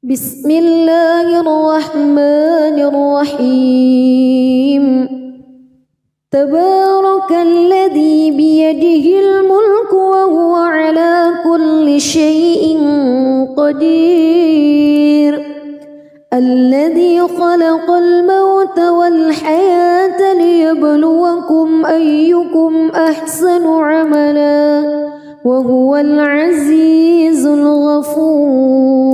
بسم الله الرحمن الرحيم تبارك الذي بيده الملك وهو على كل شيء قدير الذي خلق الموت والحياة ليبلوكم أيكم أحسن عملا وهو العزيز الغفور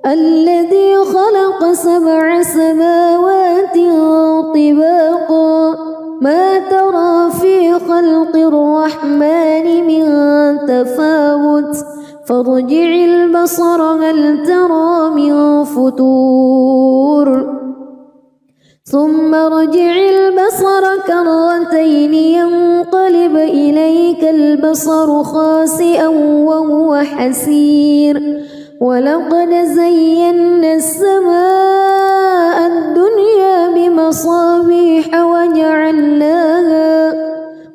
الذي خلق 7 سماوات طباقا ما ترى في خلق الرحمن من تفاوت فارجع البصر هل ترى من فتور ثم ارجع البصر كرتين ينقلب إليك البصر خاسئا وهو حسير ولقد زينا السماء الدنيا بمصابيح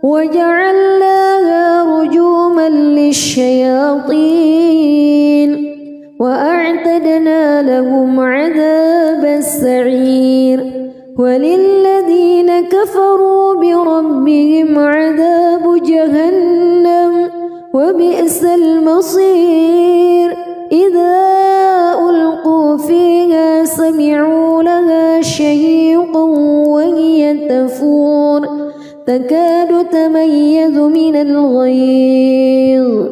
وجعلناها رجوما للشياطين وأعتدنا لهم عذاب السعير وللذين كفروا بربهم عذاب جهنم وبئس المصير إذا ألقوا فيها سمعوا لها شهيقا وهي تفور تكاد تميز من الغيظ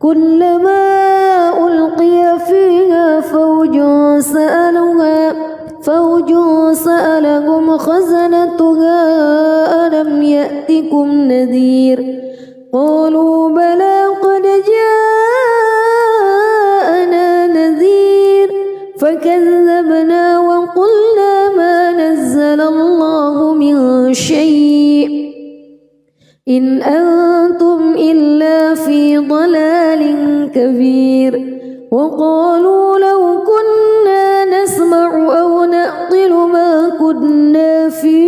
كلما ألقي فيها فوج سألهم خزنتها ألم يأتكم نذير قالوا بلى قد جاءنا نذير فكذبنا وقلنا ما نزل الله من شيء إن أنتم إلا في ضلال كبير وقالوا لو كنا نسمع أو نعقل ما كنا في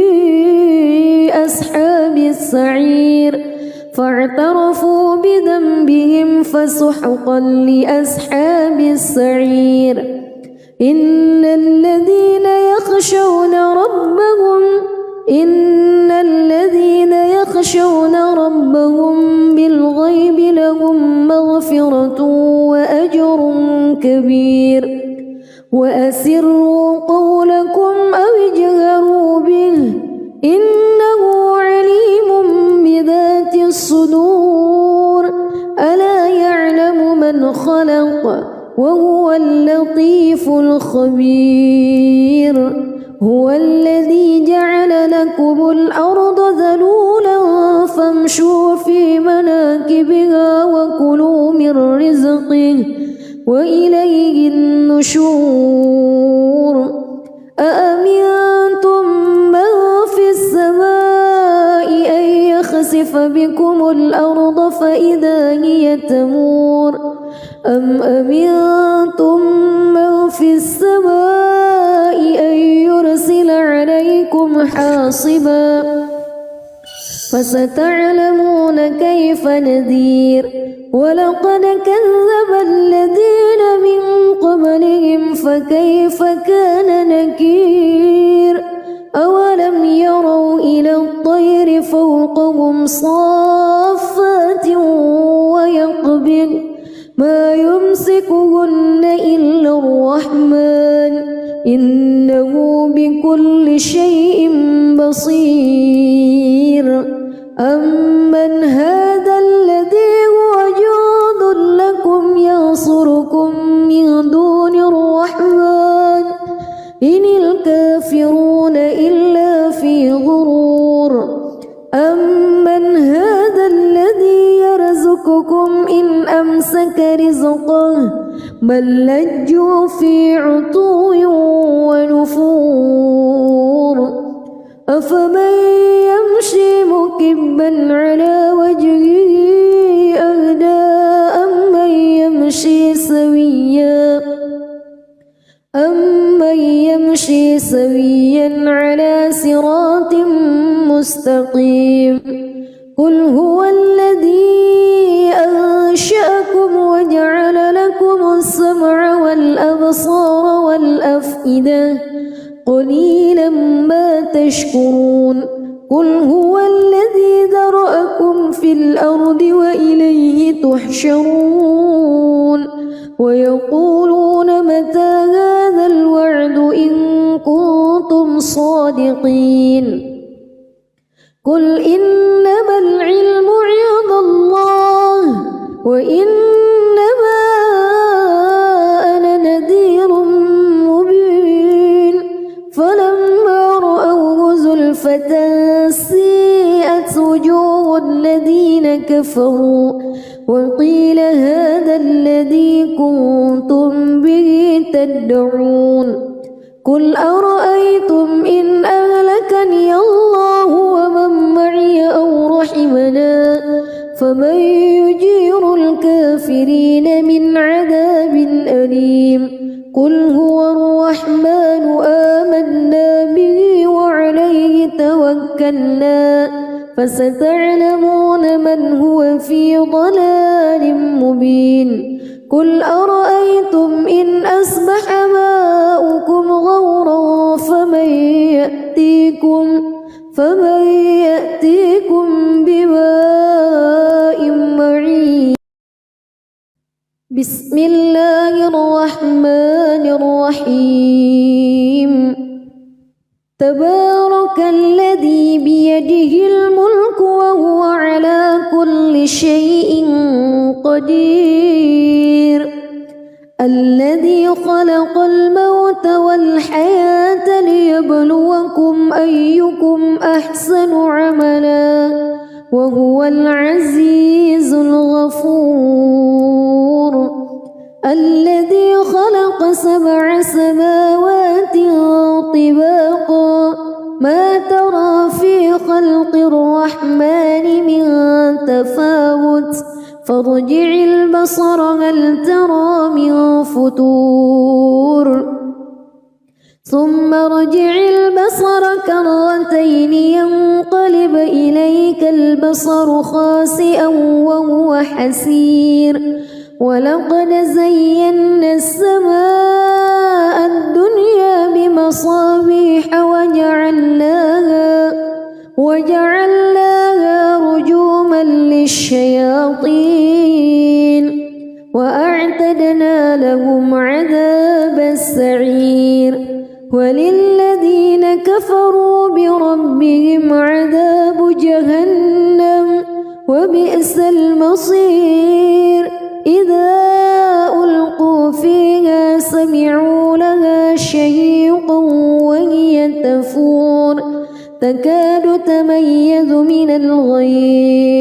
أصحاب السعير فاعترفوا بذنبهم فسحقا لأصحاب السعير إن الذين يخشون ربهم بالغيب لهم مغفرة وأجر كبير وأسروا قولكم أو اجهروا به إنه عليم بذات الصدور ألا يعلم من خلق وهو اللطيف الخبير هو الذي جعل لكم الأرض ذلولا فامشوا في مناكبها وكلوا من رزقه وإليه النشور أأمنتم من في السماء أن يخسف بكم الأرض فإذا هي تمور أم أمنتم من في السماء أن يرسل عليكم حاصبا فستعلمون كيف نذير ولقد كذب الذين من قبلهم فكيف كان نكير أولم يروا إلى الطير فوقهم صافات ويقبض ما يمسكهن إلا الرحمن إنه بكل شيء بصير أمن هذا الذي هو جند لكم ينصركم من دون الرحمن إن الكافرون إلا في غرور أمن هذا الذي يرزقكم إن أمسك رزقه بل لجوا في عتو ونفور أفمن يمشي مكبا على وجهه أهدى سويا على صراط مستقيم قل هو الذي أنشأكم وجعل لكم السمع والأبصار والأفئدة قليلا ما تشكرون قل هو الذي ذرأكم في الأرض وإليه تحشرون ويقولون متى هذا الوعد إن كنتم صادقين قل إنما العلم عند الله وإنما أنا نذير مبين فلما رأوه زلفة سيئت وجوه الذين كفروا وقيل هذا الذي كنتم به تدعون قل أرأيتم إن أهلكني الله ومن معي أو رحمنا فمن يجير الكافرين من عذاب أليم قل هو الرحمن آمنا به وعليه توكلنا فستعلمون من هو في ضلال مبين قل أرأيتم إن أصبح ماؤكم غورا فمن يأتيكم بماء معين بسم الله الرحمن الرحيم تبارك الذي بيده الملك وهو على كل شيء قدير الذي خلق الموت والحياة ليبلوكم أيكم أحسن عملا وهو العزيز الغفور الذي خلق 7 سماوات طباقا ما ترى في خلق الرحمن من تفاوت فارجع البصر هل ترى من فتور ثم ارجع البصر كرتين ينقلب إليك البصر خاسئا وهو حسير ولقد زينا السماء الدنيا بمصابيح وجعلناها رجوما للشياطين وأعتدنا لهم عذاب السعير وللذين كفروا بربهم عذاب جهنم وبئس المصير إذا ألقوا فيها سمعوا لها شهيقا وهي تفور تكاد تميز من الغيظ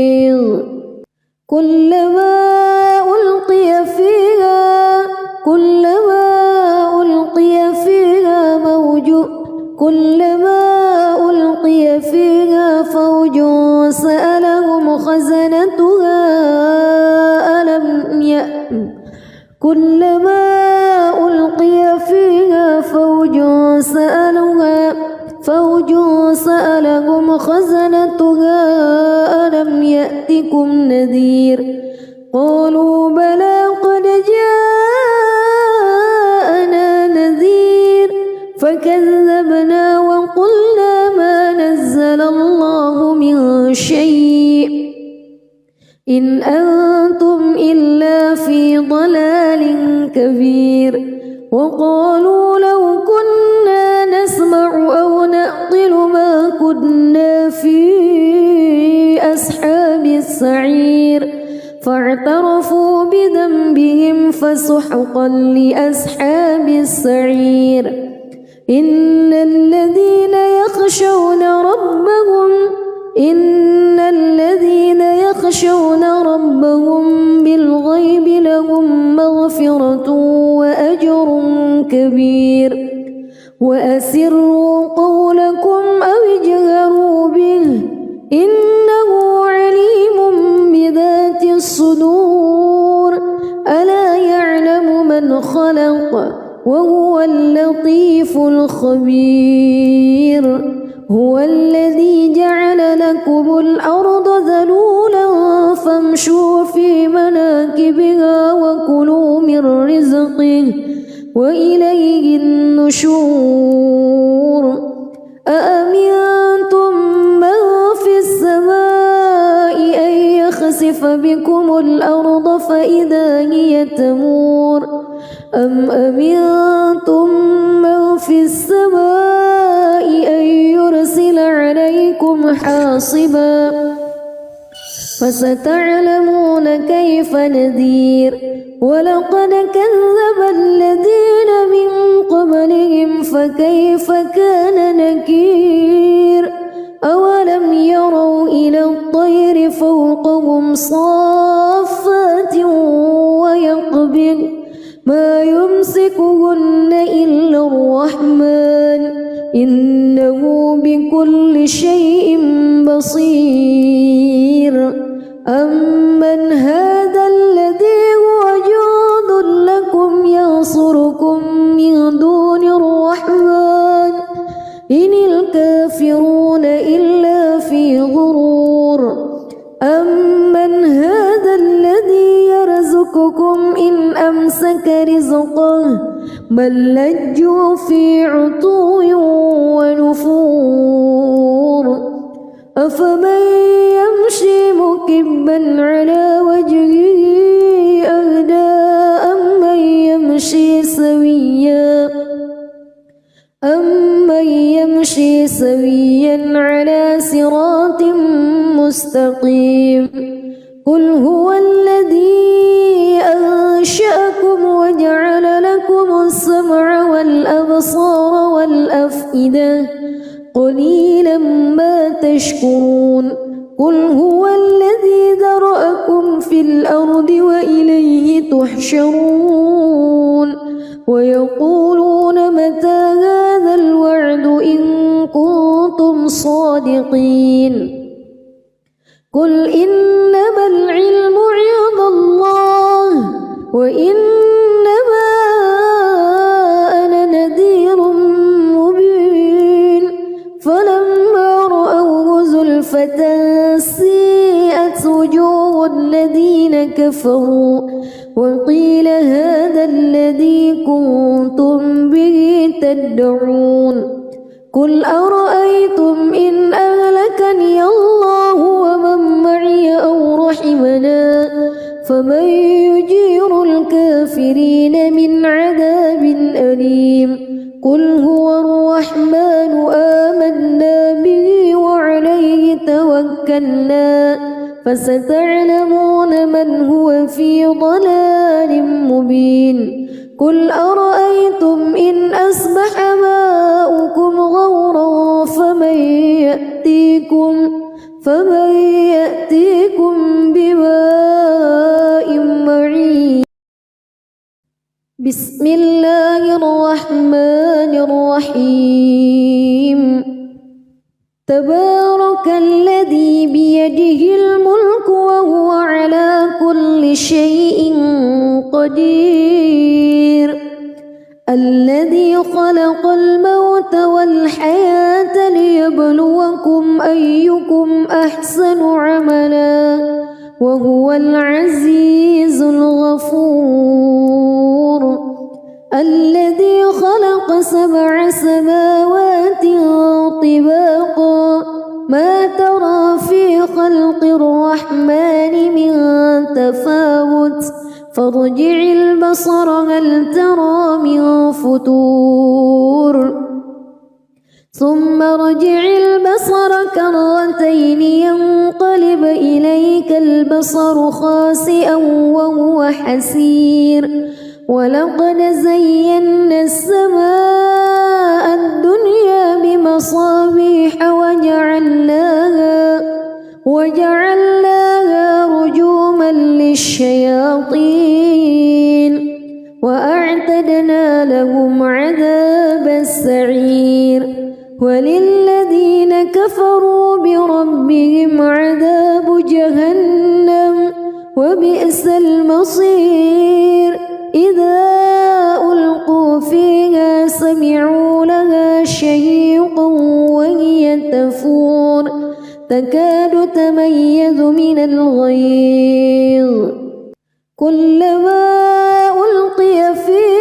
كلما ألقي فيها فوج سألهم خزنتها ألم يأتكم نذير قالوا بلى قد جاءنا نذير فكذبنا وقلنا ما نزل الله من شيء إن أنتم إلا في ضلال كبير وقالوا لو كنا نسمع أو نعقل ما كنا في أصحاب السعير فاعترفوا بذنبهم فسحقا لأصحاب السعير إن الذين يخشون ربهم بالغيب لهم مغفرة وأجر كبير وأسروا قولكم أو اجهروا به إنه عليم بذات الصدور ألا يعلم من خلق وهو اللطيف الخبير هو الذي جعل لكم الأرض ذلولا فامشوا في مناكبها وكلوا من رزقه وإليه النشور أأمنتم من في السماء أن يخسف بكم الأرض فإذا هي تمور أم أمنتم من في السماء أن يرسل عليكم حاصبا فستعلمون كيف نذير ولقد كذب الذين من قبلهم فكيف كان نكير أولم يروا إلى الطير فوقهم صافات ويقبض ما يمسكهن إلا الرحمن إنه بكل شيء بصير أمن هذا الذي هو جند لكم ينصركم من دون الرحمن إن الكافرون إلا في غرور أمن هذا الذي يرزقكم إن أمسك رزقه بل لجوا في عتو ونفور أفمن يمشي مكبا على وجهه أهدى أمن يمشي سويا على صراط مستقيم قل هو الذي أنشأكم وجعل لكم السمع والأبصار والأفئدة قليلا ما تشكرون قل هو الذي ذرأكم في الأرض وإليه تحشرون ويقولون متى هذا الوعد إن كنتم صادقين قل إنما العلم عند الله وإنما أنا نذير مبين فلما رأوه زلفة سيئت وجوه الذين كفروا وقيل هذا الذي كنتم به تدعون قل أرأيتم إن أهلكني الله ومن معي أو رحمنا فمن يجير الكافرين من عذاب أليم قل هو الرحمن آمنا به وعليه توكلنا فستعلمون من هو في ضلال مبين قل أرأيتم إن أصبح ماؤكم غورا فمن يأتيكم بماء معين بسم الله الرحمن الرحيم تبارك الذي بيده الملك وهو على كل شيء قدير الذي خلق الموت والحياة ليبلوكم أيكم أحسن عملا وهو العزيز الغفور الذي خلق 7 سماوات طباقا ما ترى في خلق الرحمن من تفاوت فارجع البصر هل ترى من فتور ثم ارجع البصر كرتين ينقلب إليك البصر خاسئا وهو حسير ولقد زينا السماء الدنيا بمصابيح وجعلناها رجوما للشياطين وأعتدنا لهم عذاب السعير وللذين كفروا بربهم عذاب جهنم وبئس المصير إذا ألقوا فيها من الغيظ كلما ألقي فيها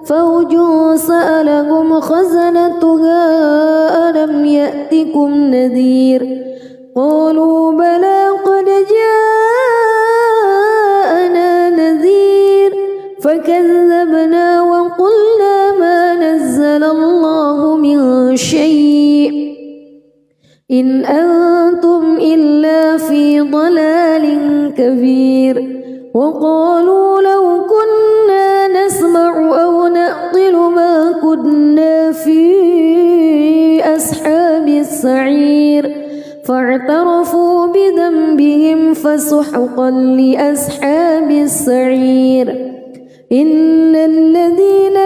فوج سألهم خزنتها ألم يأتكم نذير قالوا بلى قد جاءنا نذير فكذبنا وقلنا ما نزل الله من شيء إن أنتم إلا في ضلال كبير وقالوا لو كنا نسمع أو نعقل ما كنا في أصحاب السعير فاعترفوا بذنبهم فسحقا لأصحاب السعير إن الذين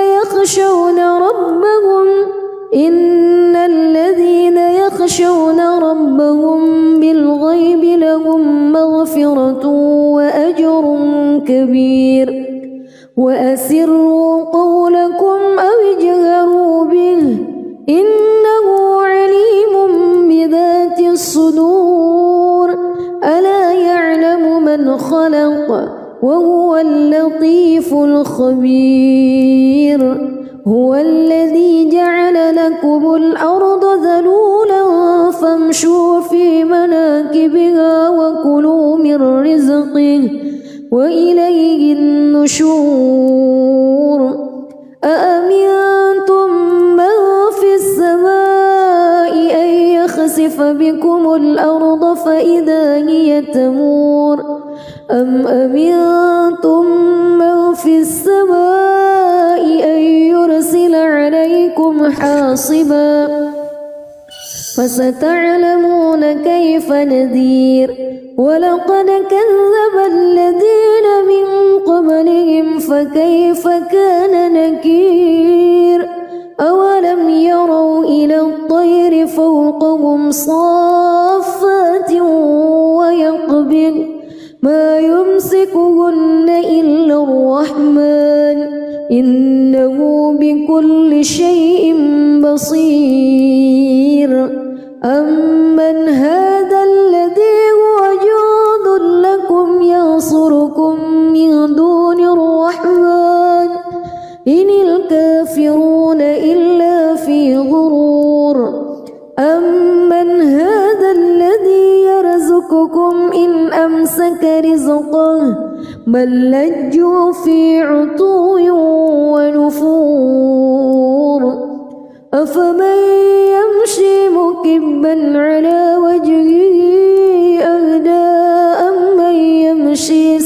يخشون ربهم بالغيب لهم مغفرة وأجر كبير وأسروا قولكم أو اجهروا به إنه عليم بذات الصدور ألا يعلم من خلق وهو اللطيف الخبير هو الذي جعل لكم الأرض ذلولا فامشوا في مناكبها وكلوا من رزقه وإليه النشور أأمنتم من في السماء أن يخسف بكم الأرض فإذا هي تمور أم أمنتم من في السماء أن يرسل عليكم حاصبا فستعلمون كيف نذير ولقد كذب الذين من قبلهم فكيف كان نكير أولم يروا إلى الطير فوقهم صافات ويقبض ما يمسكهن إلا الرحمن إنه بكل شيء بصير أمن هذا الذي هو جند لكم ينصركم من دون الرحمن إن الكافرون إلا في غرور أمن هذا الذي يرزقكم إن أمسك رزقه بل لجوا في عتو ونفور أفمن يمشي مكبا على وجهه أهدى أمن يمشي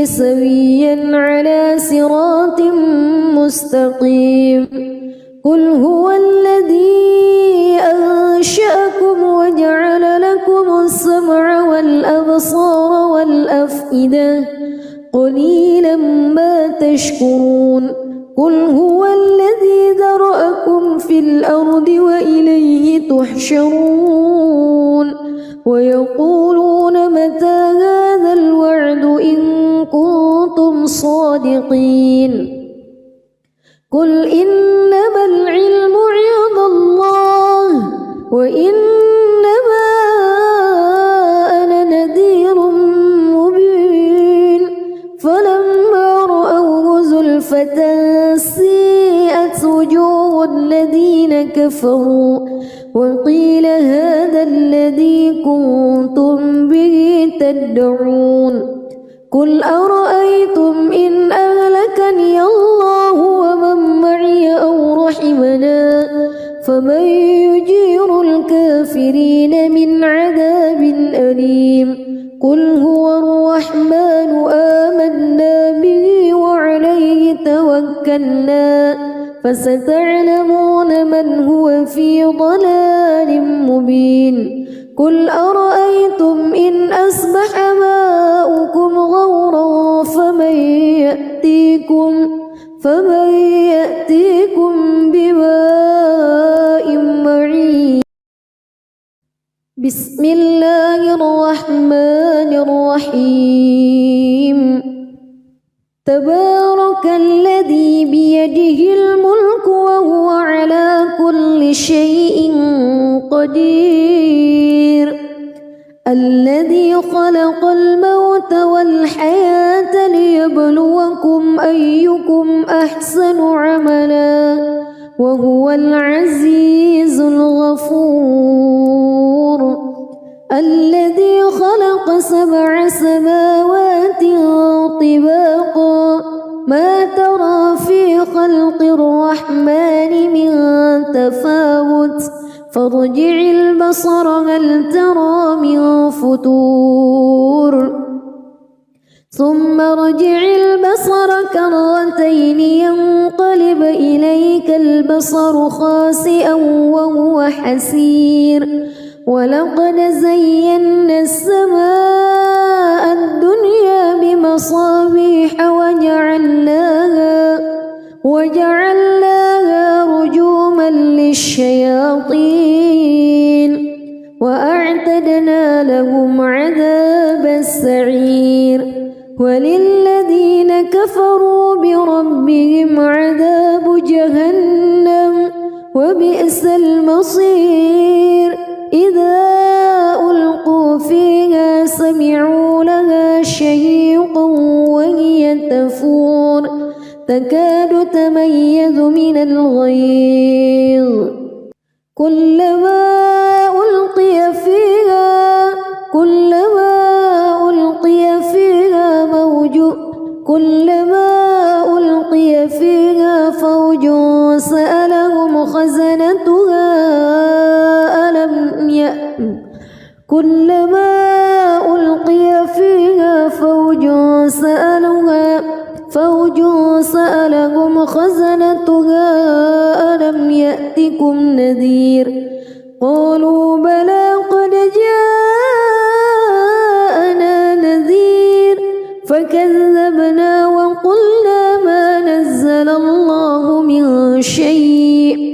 سويا على صراط مستقيم قل هو الذي أنشأكم وجعل لكم السمع والأبصار والأفئدة قليلا ما تشكرون قل هو الذي ذرأكم في الأرض وإليه تحشرون ويقولون متى هذا الوعد إن كنتم صادقين قل إنما العلم عند الله وإنما أنا نذير مبين فلما رأوه زلفة سيئت وجوه الذين كفروا وقيل هذا الذي كنتم به تدعون قل أرأيتم إن أهلكني الله ومن معي أو رحمنا فمن يجير الكافرين من عذاب أليم قل هو الرحمن آمنا به وعليه توكلنا فستعلمون من هو في ضلال مبين قل أرأيتم إن أصبح ماؤكم غورا فمن يأتيكم بماء معين بسم الله الرحمن الرحيم تبارك الذي بيده الملك وهو على كل شيء قدير الذي خلق الموت والحياة ليبلوكم أيكم أحسن عملا وهو العزيز الغفور الذي خلق 7 سماوات طباقا ما ترى في خلق الرحمن من تفاوت فارجع البصر هل ترى من فتور ثم ارجع البصر كرتين ينقلب إليك البصر خاسئا وهو حسير ولقد زينا السماء الدنيا بمصابيح وجعلناها رجوما للشياطين وأعتدنا لهم عذاب السعير وللذين كفروا بربهم عذاب جهنم وبئس المصير إذا ألقوا فيها سمعوا لها شهيقا وهي تفور تكاد تميز من الغيظ كلما ألقي فيها فوج سألهم خزنتها ألم يأتكم نذير قالوا بلى قد جاءنا نذير فكذبنا وقلنا ما نزل الله من شيء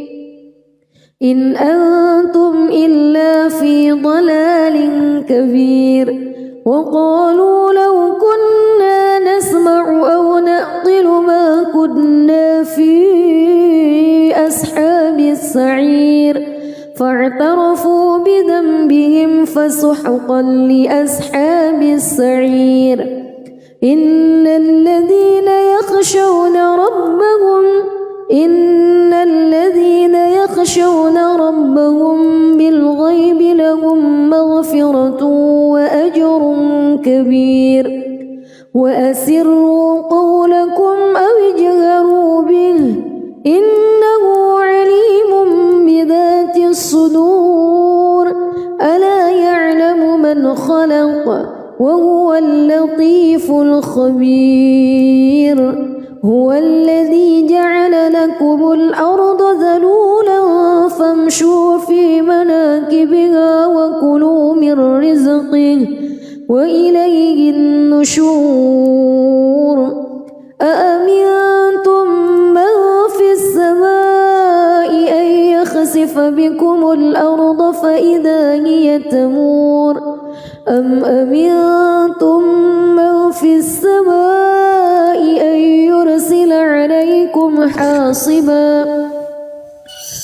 إن أنتم إلا في ضلال كبير وقالوا لو كنا نسمع أو نعقل ما كنا في أصحاب السعير فاعترفوا بذنبهم فسحقا لأصحاب السعير إن الذين يخشون ربهم بالغيب لهم مغفرة وأجر كبير وأسروا قولكم أو اجهروا به إنه عليم بذات الصدور ألا يعلم من خلق وهو اللطيف الخبير هو الذي جعل لكم الأرض ذلولا فامشوا في مناكبها وكلوا من رزقه وإليه النشور أأمنتم من في السماء أن يخسف بكم الأرض فإذا هي تمور أم أمنتم من في السماء أن يرسل عليكم حاصبا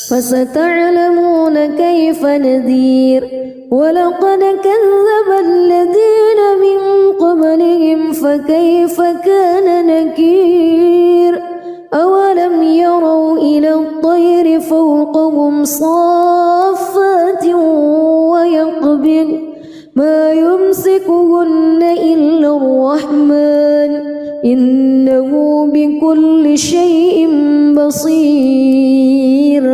فستعلمون كيف نذير ولقد كذب الذين من قبلهم فكيف كان نكير أولم يروا إلى الطير فوقهم صافات ويقبض ما يمسكهن إلا الرحمن إنه بكل شيء بصير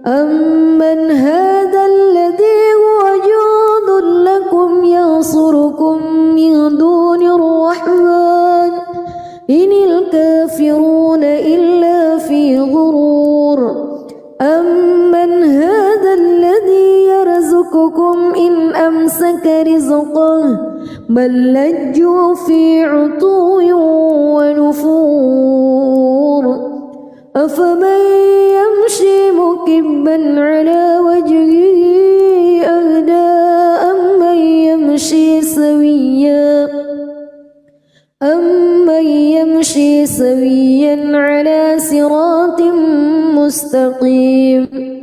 أمن هذا الذي هو جند لكم ينصركم من دون الرحمن إن الكافرون إلا في غرور أمن هذا الذي يرزقكم يرزقكم إن أمسك رزقه بل لجوا في عتو ونفور أفمن يمشي مكبا على وجهه أهدى أمن يمشي سويا على صراط مستقيم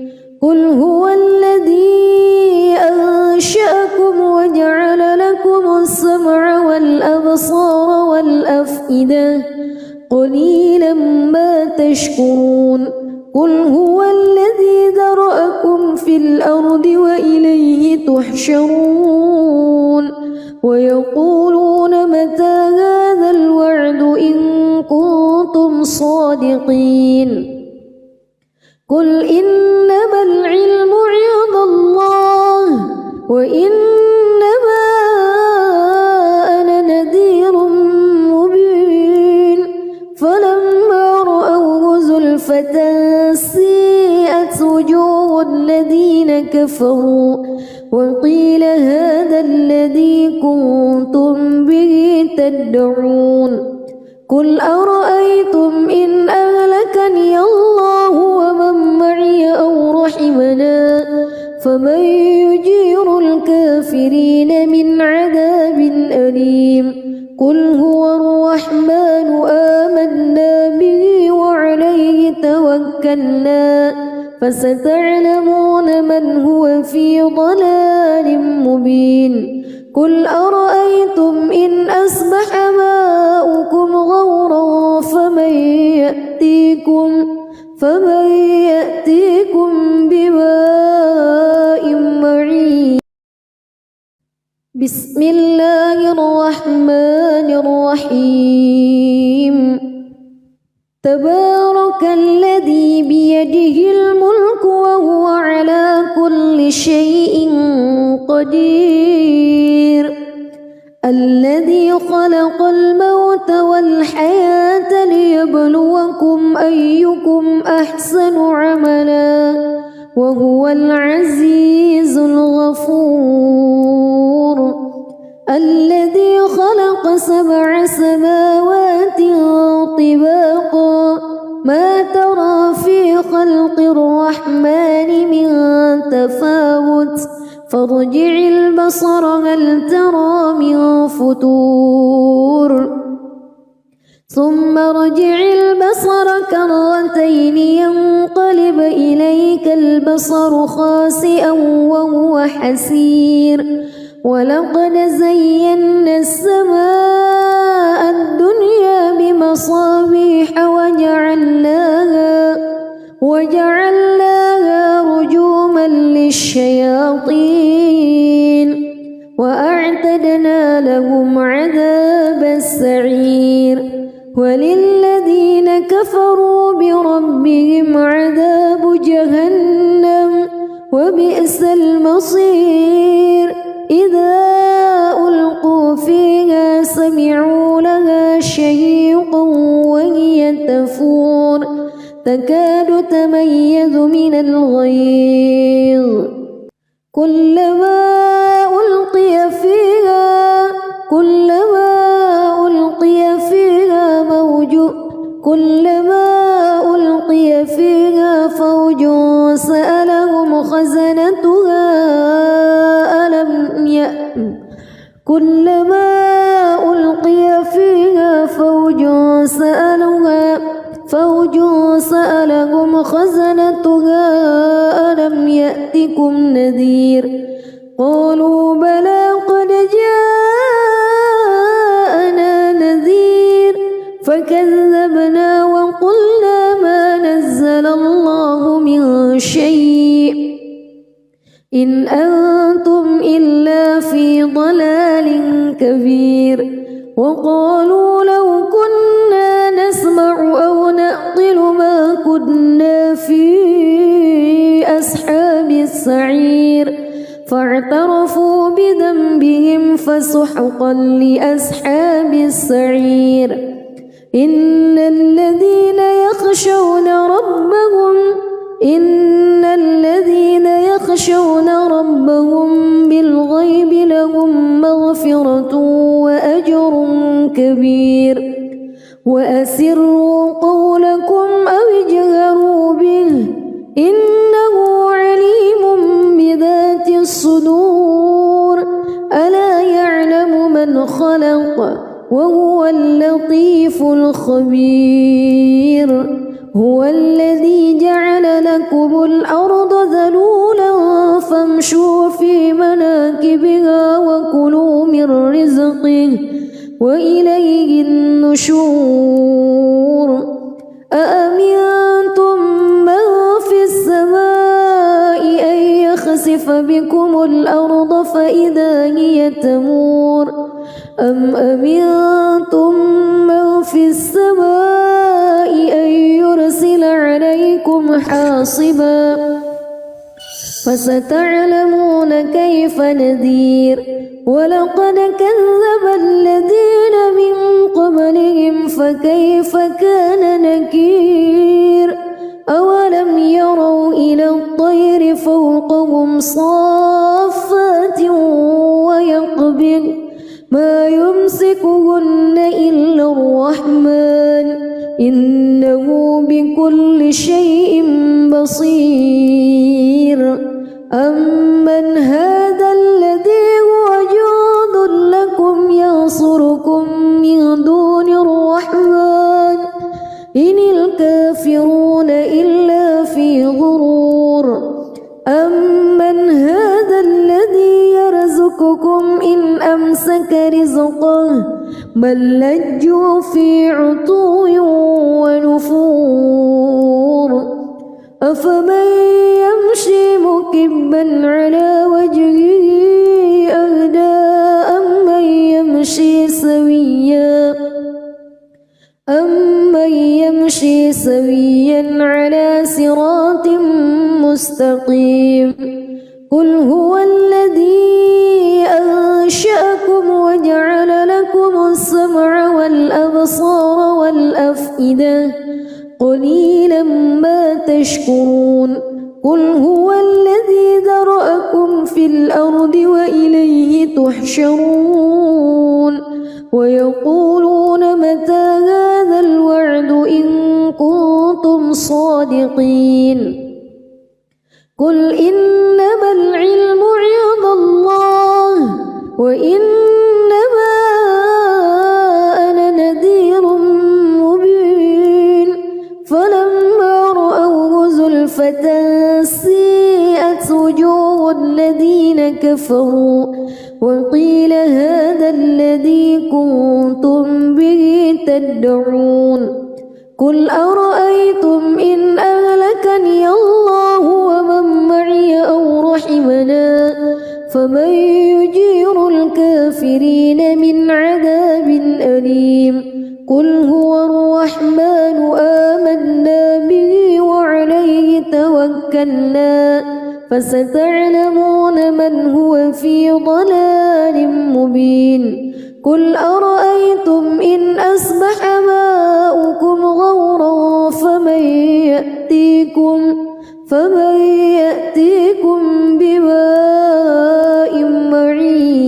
قل هو الذي أنشأكم وجعل لكم السمع والأبصار والأفئدة قليلا ما تشكرون قل هو الذي ذرأكم في الأرض وإليه تحشرون ويقولون متى هذا الوعد إن كنتم صادقين قل إنما العلم عند الله وإنما أنا نذير مبين فلما رأوه زلفة سيئت وجوه الذين كفروا وقيل هذا الذي كنتم به تدعون قل أرأيتم إن أهلكني الله ومن معي أو رحمنا فمن يجير الكافرين من عذاب أليم قل هو الرحمن آمنا به وعليه توكلنا فستعلمون من هو في ضلال مبين قل أرأيتم إن أصبح ماؤكم غورا فمن يأتيكم بماء معين بسم الله الرحمن الرحيم تبارك الذي بيده الملك وهو على كل شيء قدير الذي خلق الموت والحياة ليبلوكم أيكم أحسن عملا وهو العزيز الغفور الذي خلق 7 سماوات طباقا ما ترى في خلق الرحمن من تفاوت فارجع البصر هل ترى من فتور ثم ارجع البصر كرتين ينقلب إليك البصر خاسئا وهو حسير ولقد زينا السماء الدنيا بمصابيح وجعلناها رجوما للشياطين وأعتدنا لهم عذاب السعير وللذين كفروا بربهم عذاب جهنم وبئس المصير إذا ألقوا فيها سمعوا لها شهيقا وهي تفور تكاد تميز من الغيظ كلما ألقي فيها فوج سألهم خزنتها ألم يأتكم نذير قالوا بلى قد جاءنا نذير فكذبنا وقلنا ما نزل الله من شيء إن أنتم إلا في ضلال كبير وقالوا لو كنا نسمع أو نعقل ما كنا في أصحاب السعير فاعترفوا بذنبهم فسحقا لأصحاب السعير إن الذين يخشون ربهم يخشون ربهم بالغيب لهم مغفرة وأجر كبير وأسروا قولكم أو اجهروا به إنه عليم بذات الصدور ألا يعلم من خلق وهو اللطيف الخبير هو الذي جعل لكم الأرض ذلولا فامشوا في مناكبها وكلوا من رزقه وإليه النشور أأمنتم من في السماء أن يخسف بكم الأرض فإذا هي تمور أم أمنتم من في السماء أن يرسل عليكم حاصبا فستعلمون كيف نذير ولقد كذب الذين من قبلهم فكيف كان نكير أولم يروا إلى الطير فوقهم صافات ويقبض ما يمسكهن إلا الرحمن إنه بكل شيء بصير أمن هذا الذي هو جند لكم ينصركم من دون الرحمن إن الكافرون إلا في غرور أمن هذا الذي يرزقكم إن أمسك رزقه بل لجوا في عتو ونفور أفمن يمشي مكبا على وجهه أهدى أمن يمشي سويا على صراط مستقيم قل هو الذي أنشأكم وجعل لكم السمع والأبصار والأفئدة قليلا ما تشكرون قل هو الذي ذرأكم في الأرض وإليه تحشرون ويقولون متى هذا الوعد إن كنتم صادقين قل إنما العلم عند الله وإنما أنا نذير مبين فلما رأوه زلفة سيئت وجوه الذين كفروا وقيل هذا الذي كنتم به تدعون قل أرأيتم إن أهلكني الله ومن معي أو رحمنا فمن يجير الكافرين من عذاب أليم قل هو الرحمن آمنا به وعليه توكلنا فستعلمون من هو في ضلال مبين قل أرأيتم إن أصبح ماؤكم غورا فمن يأتيكم بماء معين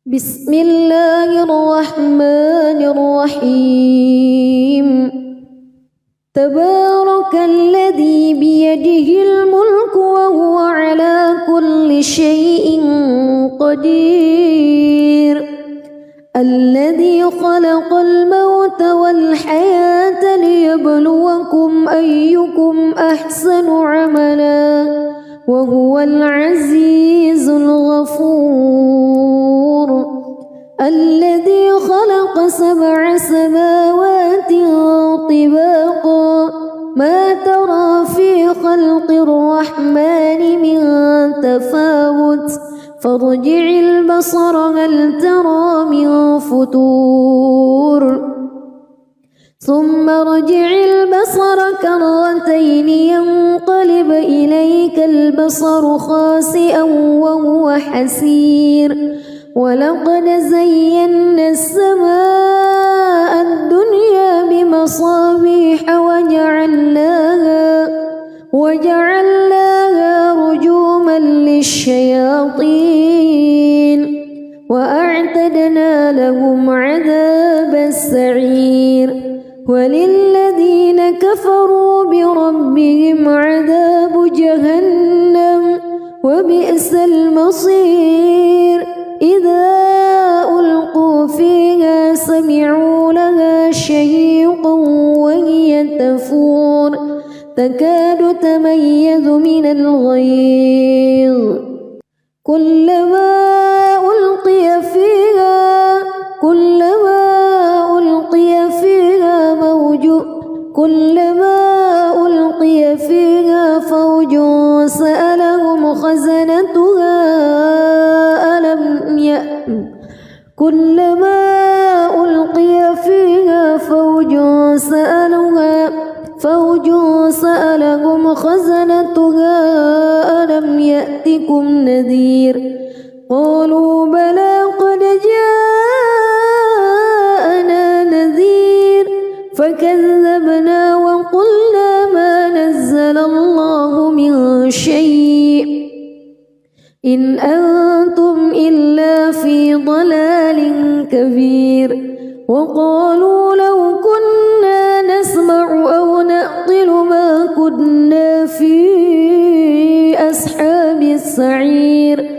بسم الله الرحمن الرحيم تبارك الذي بيده الملك وهو على كل شيء قدير الذي خلق الموت والحياة ليبلوكم أيكم أحسن عملا وهو العزيز الغفور الذي خلق 7 سماوات طباقا ما ترى في خلق الرحمن من تفاوت فارجع البصر هل ترى من فتور ثم ارجع البصر كرتين ينقلب إليك البصر خاسئا وهو حسير ولقد زينا السماء الدنيا بمصابيح وجعلناها للشياطين وأعتدنا لهم عذاب السعير وللذين كفروا بربهم عذاب جهنم وبئس المصير إذا ألقوا فيها سمعوا لها شهيقا وهي تفور تكاد تميز من الغيظ كلما ألقي فيها فوج سألهم خزنتها ألم يأتكم نذير قالوا بلى قد جاءنا نذير فكذبنا وقلنا ما نزل الله من شيء إن أنتم إلا في ضلال كبير وقالوا لو كنا نسمع أو نعقل ما كنا في أصحاب السعير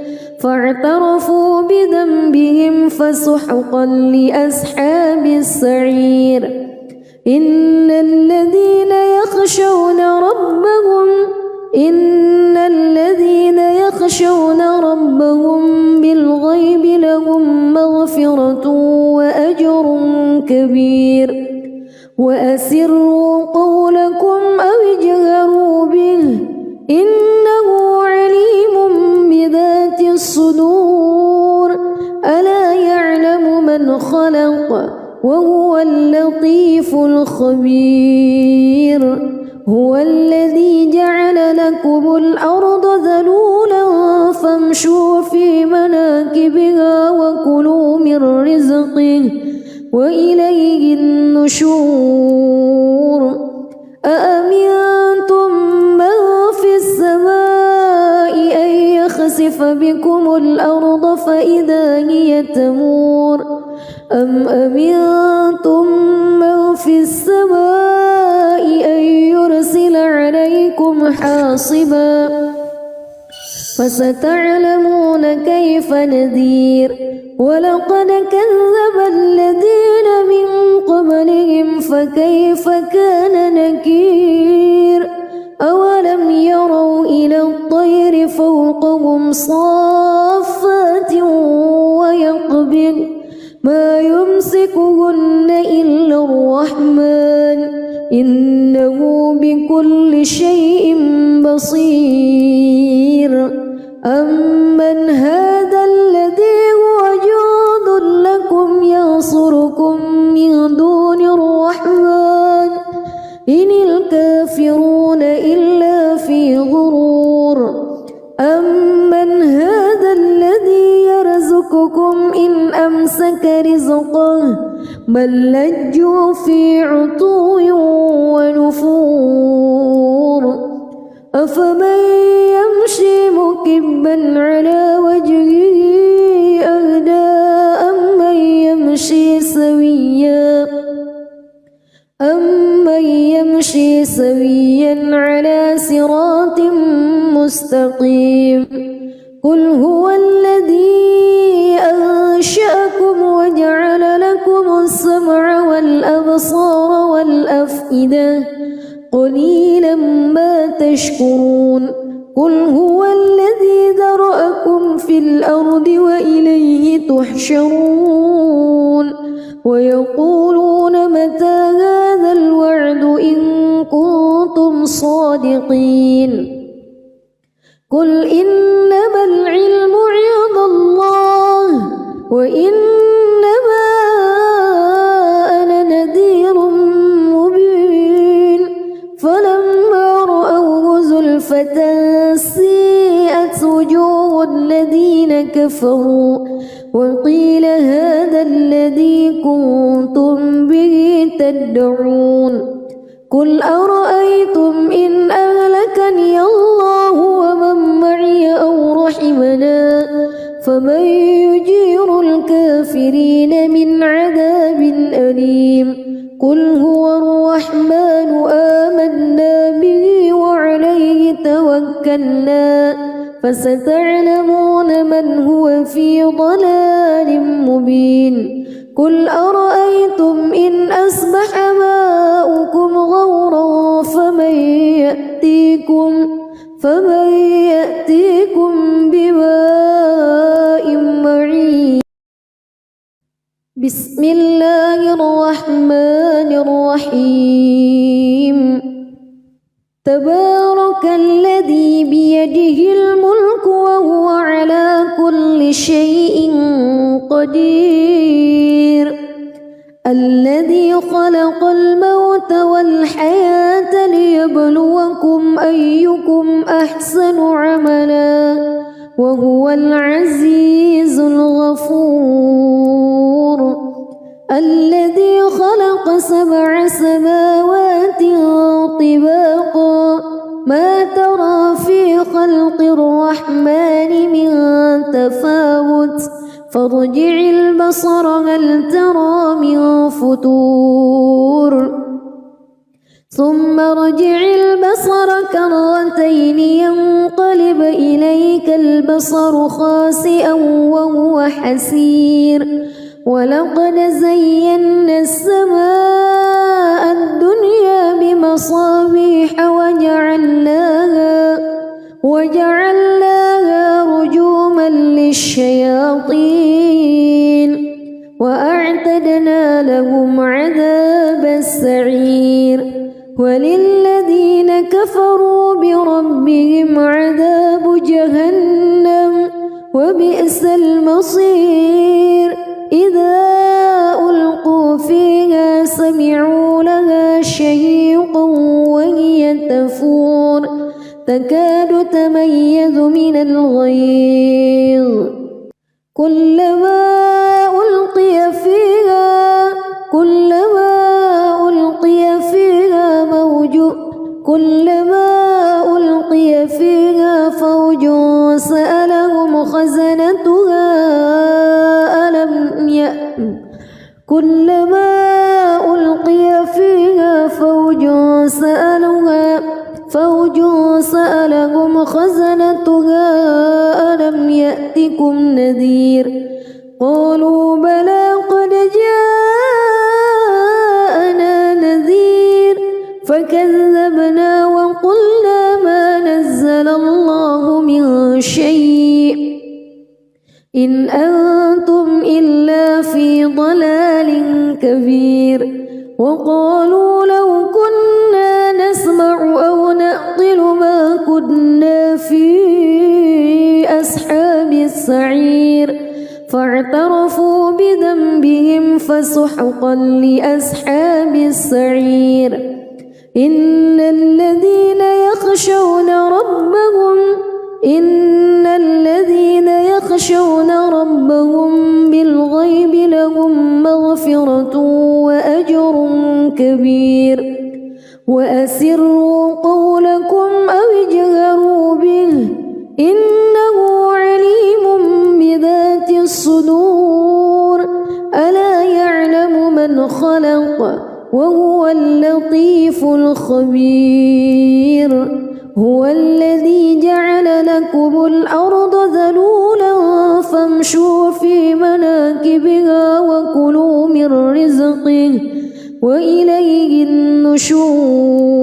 فاعترفوا بذنبهم فسحقا لأصحاب السعير إن الذين يخشون ربهم بالغيب لهم مغفرة وأجر كبير وأسروا قولكم أو اجهروا به إنه عليم بذات الصدور ألا يعلم من خلق وهو اللطيف الخبير هو الذي جعل لكم الأرض ذلولا فامشوا في مناكبها وكلوا من رزقه وإليه النشور أأمنتم من في السماء أن يخسف بكم الأرض فإذا هي تمور أم أمنتم من في السماء أن يرسل عليكم حاصبا فستعلمون كيف نذير ولقد كذب الذين من قبلهم فكيف كان نكير أولم يروا إلى الطير فوقهم صافات ويقبض ما يمسكهن إلا الرحمن إنه بكل شيء بصير أمن هذا الذي هو جند لكم ينصركم من دون الرحمن إن الكافرون إلا في غرور أمن هذا الذي يرزقكم إن أمسك رزقه بل لجوا في عتو ونفور أفمن يمشي مكبا على وجهه أهدى أمن يمشي سويا على صراط مستقيم قل هو الذي أنشأكم وجعل لكم السمع والأبصار والأفئدة قليلا ما تشكرون قل هو الذي ذرأكم في الأرض وإليه تحشرون ويقولون متى هذا الوعد إن كنتم صادقين قل إنما العلم عند الله وإنما أنا نذير مبين فلما رأوه زلفة سيئت وجوه الذين كفروا وقيل هذا الذي كنتم به تدعون قل أرأيتم إن أهلكني الله ومن معي أو فمن يجير الكافرين من عذاب أليم قل هو الرحمن آمنا به وعليه توكلنا فستعلمون من هو في ضلال مبين قل أرأيتم إن أصبح ماؤكم غورا فمن يأتيكم بماء معين بسم الله الرحمن الرحيم تبارك الذي بيده الملك وهو على كل شيء قدير الذي خلق الموت والحياة ليبلوكم أيكم أحسن عملا وهو العزيز الغفور الذي خلق 7 سماوات طباقا ما ترى في خلق الرحمن من تفاوت فارجع البصر هل ترى من فتور ثم ارجع البصر كرتين ينقلب إليك البصر خاسئا وهو حسير ولقد زينا السماء الدنيا بمصابيح وجعلناها رجوما للشياطين وأعتدنا لهم عذاب السعير وللذين كفروا بربهم عذاب جهنم وبئس المصير إذا ألقوا فيها سمعوا لها شهيقا وهي تفور تكاد تميز من الغيظ كلما ألقي فيها فوج سألهم خزنتها ألم يأتكم نذير قالوا بلى قد جاءنا نذير فكذبنا وقلنا ما نزل الله من شيء إن أنتم إلا في ضلال كبير وقالوا لو كنا نسمع أو نعقل ما كنا في أصحاب السعير فاعترفوا بذنبهم فسحقا لأصحاب السعير إن الذين يخشون ربهم بالغيب لهم مغفرة وأجر كبير وأسروا قولكم أو اجهروا به إنه عليم بذات الصدور ألا يعلم من خلق وهو اللطيف الخبير هو الذي جعل لكم الأرض ذلولا فامشوا في مناكبها وكلوا من رزقه وإليه النشور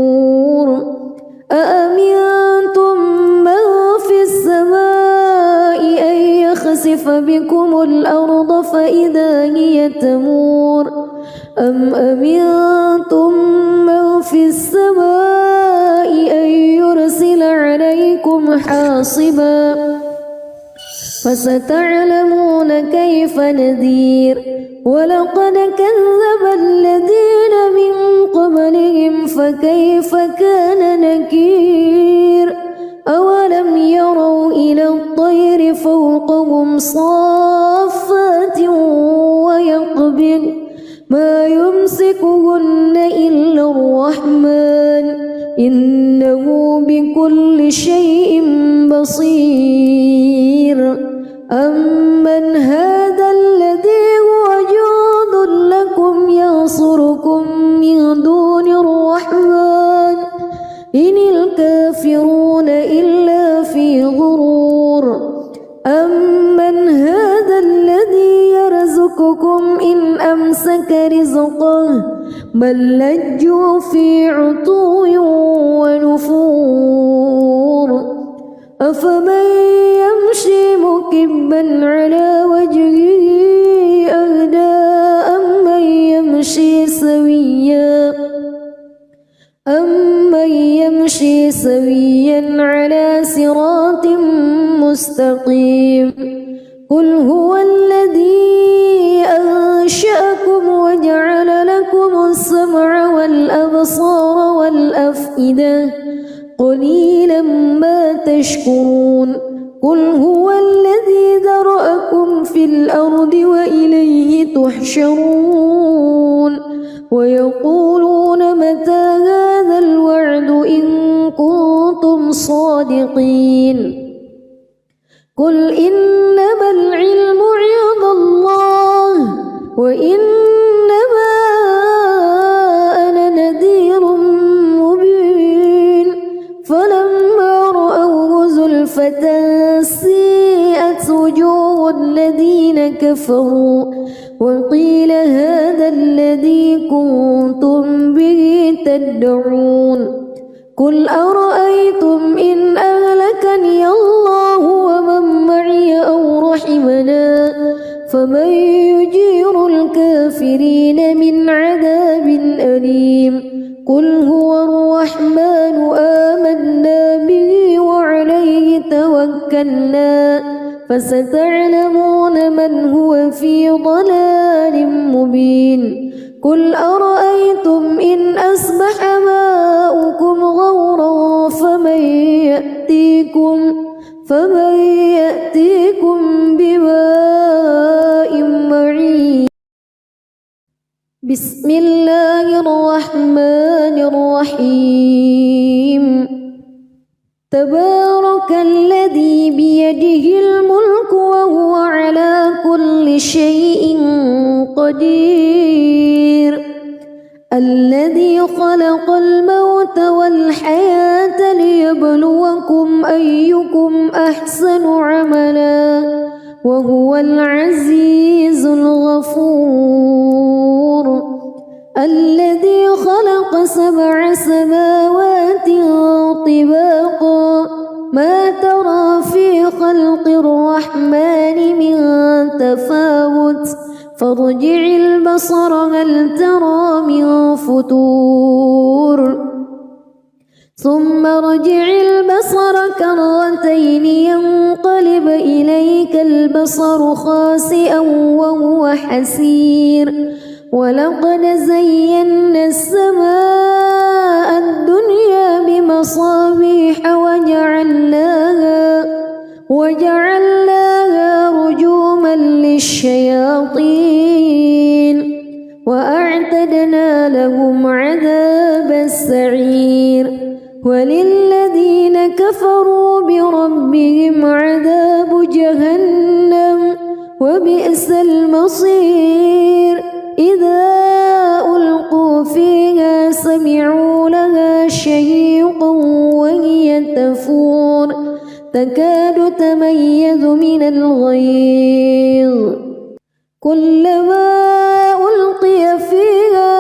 أأمنتم من في السماء أن يخسف بكم الأرض فإذا هي تمور أم أمنتم من في السماء أن يرسل عليكم حاصبا فستعلمون كيف نذير ولقد كذب الذين من قبلهم فكيف كان نكير أولم يروا إلى الطير فوقهم صافات ويقبض ما يمسكهن إلا الرحمن إنه بكل شيء بصير أمن هذا الذي هو جند لكم ينصركم من دون الرحمن إن الكافرون إلا في غرور أمن هذا الذي يرزقكم إن أمسك رزقه بل لجوا في عتو ونفور أفمن يمشي مكبا على وجهه أهدى أمن يمشي سويا على صراط مستقيم قل هو الذي أنشأكم وجعل لكم السمع والأبصار والأفئدة قليلا ما تشكرون قل هو الذي ذرأكم في الأرض وإليه تحشرون ويقولون متى هذا الوعد إن كنتم صادقين قل إنما العلم عند الله وإنما أنا نذير مبين فلما رأوه زلفة سيئت وجوه الذين كفروا وقيل هذا الذي كنتم به تدعون قل أرأيتم إن أهلكني الله ومن معي أو رحمنا فمن يجير الكافرين من عذاب أليم قل هو الرحمن آمنا به وعليه توكلنا فستعلمون من هو في ضلال مبين قل أرأيتم إن أصبح ماؤكم غورا فمن يأتيكم بماء معين بسم الله الرحمن الرحيم تبارك الذي بيده الملك وهو على كل شيء قدير الذي خلق الموت والحياة ليبلوكم أيكم أحسن عملا وهو العزيز الغفور الذي خلق 7 سماوات طباقا ما ترى في خلق الرحمن من تفاوت فارجع البصر هل ترى من فتور ثم ارجع البصر كرتين ينقلب إليك البصر خاسئا وهو حسير ولقد زينا السماء الدنيا بمصابيح وجعلناها رجوما للشياطين وأعتدنا لهم عذاب السعير وللذين كفروا بربهم عذاب جهنم وبئس المصير إذا ألقوا فيها سمعوا لها شهيقا وهي تفور تكاد تميز من الغيظ كلما ألقي فيها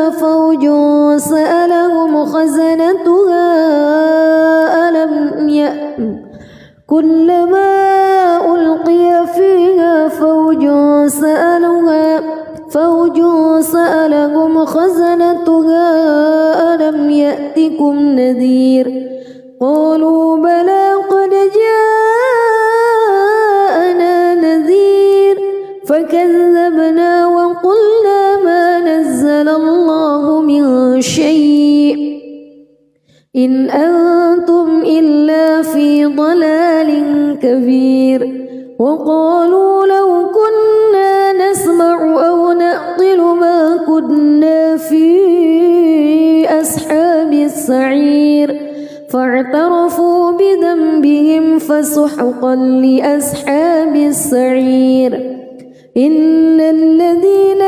فوج سألهم خزنتها كلما ألقي فيها فوج سألهم خزنتها ألم يأتكم نذير قالوا بلى قد جاءنا نذير فكذبنا وقلنا ما نزل الله من شيء إن أنتم إلا في ضلال كبير وقالوا لو كنا نسمع أو نعقل ما كنا في السعير فاعترفوا بذنبهم فسحقا لأصحاب السعير إن الذين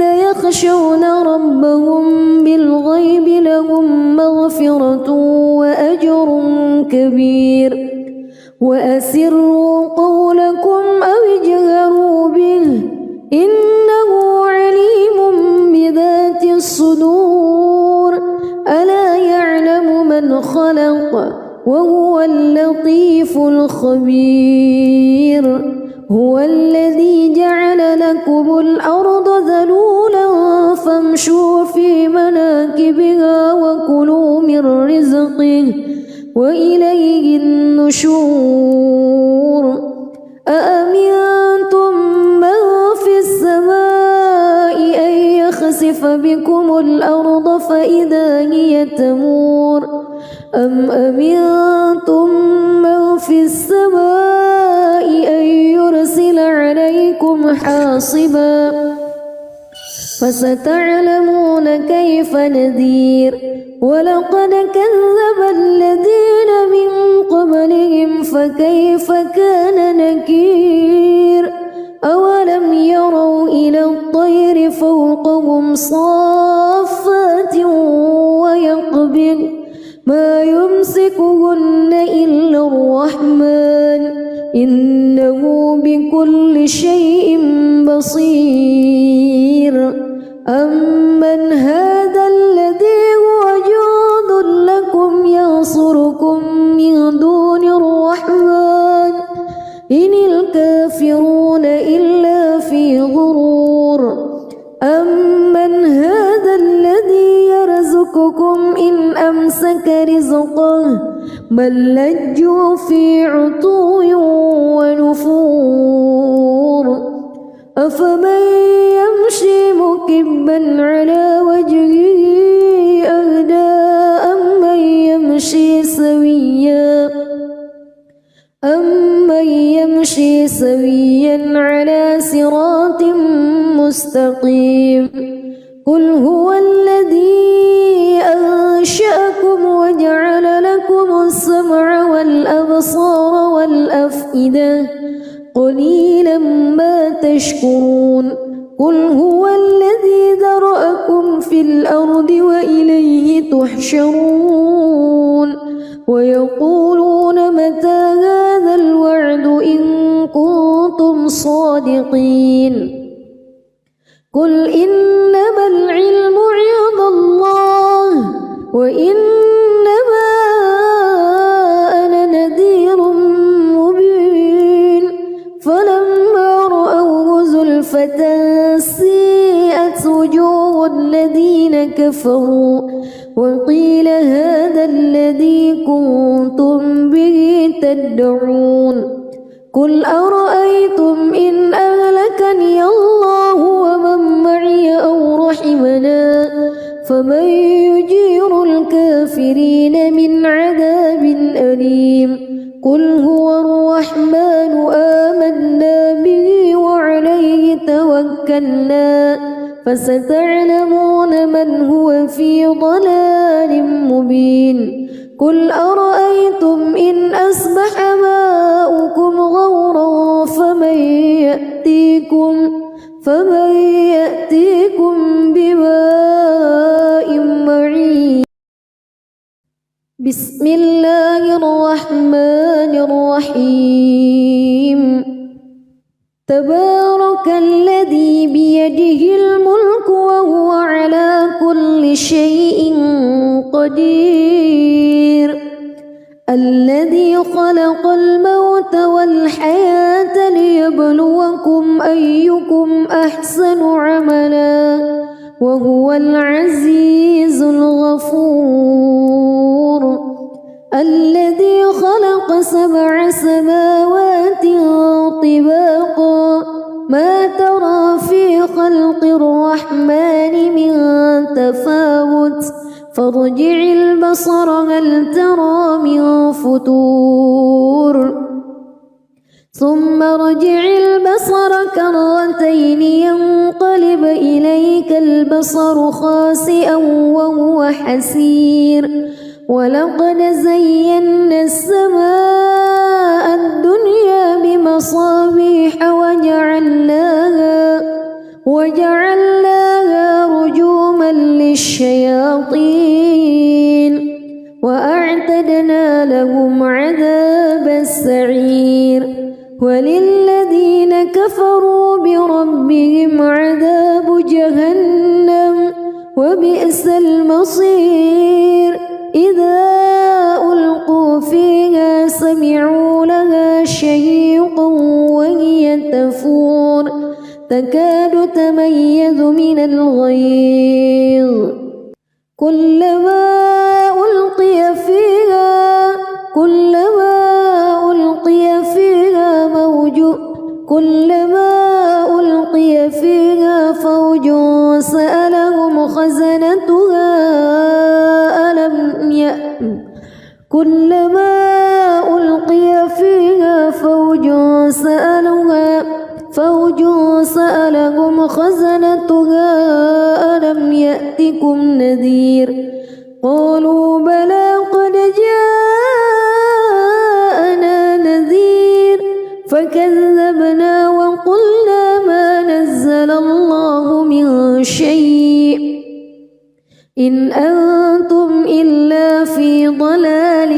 يخشون ربهم بالغيب لهم مغفرة وأجر كبير وأسروا قولكم أو اجهروا به إنه عليم بذات الصدور ألا يعلم من خلق وهو اللطيف الخبير هو الذي جعل لكم الأرض ذلولا فامشوا في مناكبها وكلوا من رزقه وإليه النشور أأمنتم من في السماء أن يخسف بكم الأرض فإذا هي تمور أم أمنتم من في السماء أن يرسل عليكم حاصبا فستعلمون كيف نذير ولقد كذب الذين من قبلهم فكيف كان نكير أولم يروا إلى الطير فوقهم صافات ويقبض ما يمسكهن إلا الرحمن إنه بكل شيء بصير أمن هذا الذي هو جند لكم ينصركم من دون الرحمن إن الكافرون إلا في غرور أمن هذا الذي يرزقكم إن أمسك رزقه بل لجوا في عتو ونفور أفمن يمشي مكبا على وجهه أهدى أمن يمشي سويا على صراط مستقيم قل هو الذي أنشأكم وجعل لكم السمع والأبصار والأفئدة قليلا ما تشكرون قل هو الذي ذرأكم في الأرض وإليه تحشرون ويقولون متى هذا الوعد إن كنتم صادقين قل إنما العلم عند الله وإنما أنا نذير مبين فلما رأوه زلفة سيئت وجوه الذين كفروا وقيل هذا الذي كنتم به تدعون قل أرأيتم إن أهلكني الله ومن معي أو رحمنا فمن يجير الكافرين من عذاب أليم قل هو الرحمن آمنا به وعليه توكلنا فستعلمون من هو في ضلال مبين قل أرأيتم إن أصبح ماؤكم غورا فمن يأتيكم بماء معين بسم الله الرحمن الرحيم تبارك الذي بيده الملك وهو على كل شيء قدير الذي خلق الموت والحياة ليبلوكم أيكم أحسن عملا وهو العزيز الغفور الذي خلق 7 سماوات طباقا ما ترى في خلق الرحمن من تفاوت فارجع البصر هل ترى من فتور ثم ارجع البصر كرتين ينقلب إليك البصر خاسئا وهو حسير ولقد زينا السماء الدنيا بمصابيح وجعلناها رجوما للشياطين وأعتدنا لهم عذاب السعير وللذين كفروا بربهم عذاب جهنم وبئس المصير إذا ألقوا فيها سمعوا لها شهيقا وهي تفور تكاد تميز من الغيظ كلما ألقي فيها فوج سألهم خزنتها ألم يأتكم نذير قالوا بلى قد جاءنا نذير فكذبنا وقلنا ما نزل الله من شيء إن أنتم إلا في ضلال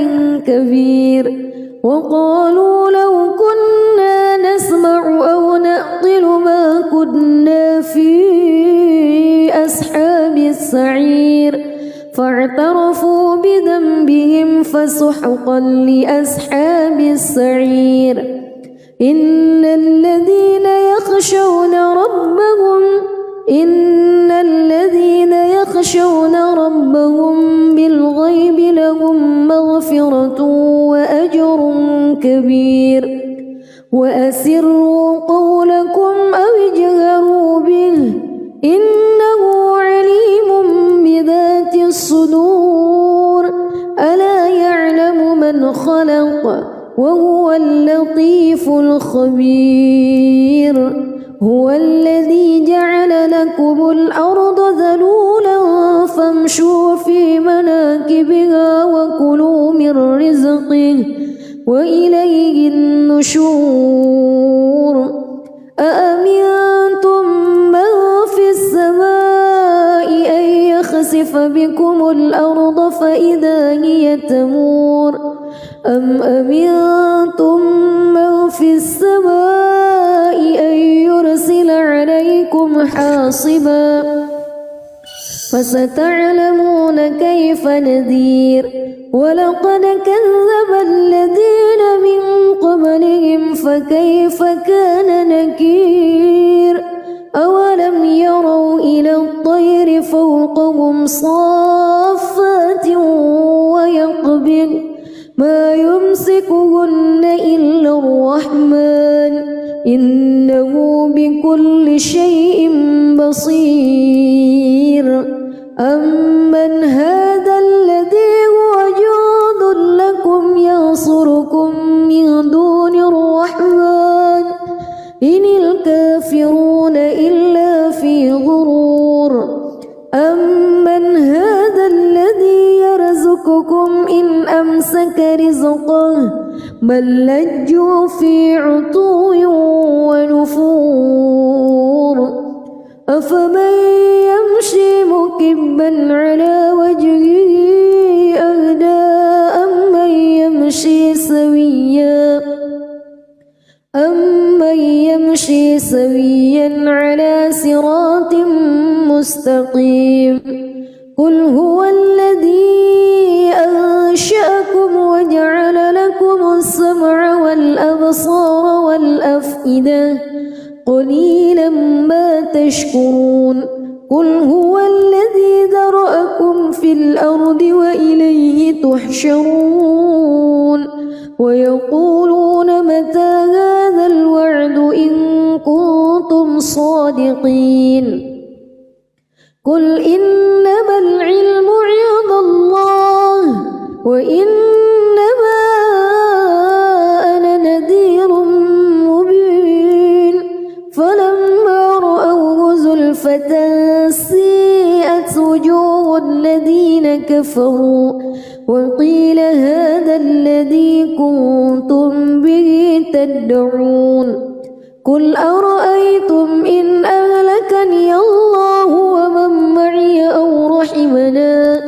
كبير وقالوا لو كنا نسمع أو نعقل ما كنا في أصحاب السعير فاعترفوا بذنبهم فسحقا لأصحاب السعير إن الذين يخشون ربهم بالغيب لهم مغفرة وأجر كبير وأسروا قولكم أو اجهروا به إنه عليم بذات الصدور ألا يعلم من خلق وهو اللطيف الخبير هو الذي جعل لكم الأرض ذلولا فامشوا في مناكبها وكلوا من رزقه وإليه النشور أأمنتم من في السماء أن يخسف بكم الأرض فإذا هي تمور أم أمنتم من في السماء أن يرسل عليكم حاصبا فستعلمون كيف نذير ولقد كذب الذين من قبلهم فكيف كان نكير أولم يروا إلى الطير فوقهم صافات ويقبض ما يمسكهن إلا الرحمن إنه بكل شيء بصير أمن هذا الذي هو جند لكم ينصركم من دون الرحمن إن الكافرون إلا في غرور أمن هذا الذي يرزقكم إن أمسك رزقه بل لجوا في عتو ونفور أفمن يمشي مكبا على وجهه أهدى أمن يمشي سويا على صراط مستقيم قل هو الذي أنشأكم وجعل لكم السمع والأبصار والأفئدة قليلا ما تشكرون قل هو الذي ذرأكم في الأرض وإليه تحشرون ويقولون متى هذا الوعد إن كنتم صادقين قل إنما العلم عند الله وإنما أنا نذير كفروا وقيل هذا الذي كنتم به تدعون قل أرأيتم إن أهلكني الله ومن معي أو رحمنا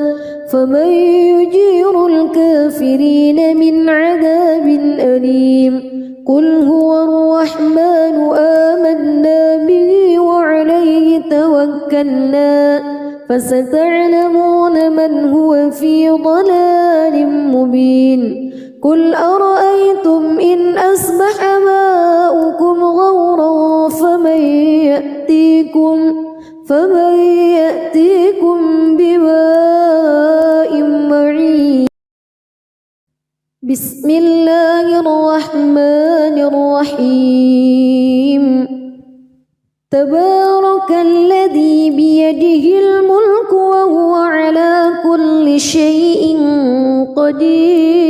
فمن يجير الكافرين من عذاب أليم قل هو الرحمن آمنا به وعليه توكلنا فستعلمون من هو في ضلال مبين قل أرأيتم إن أصبح ماؤكم غورا فمن يأتيكم بماء معين بسم الله الرحمن الرحيم تبارك الذي بيده الملك وهو على كل شيء قدير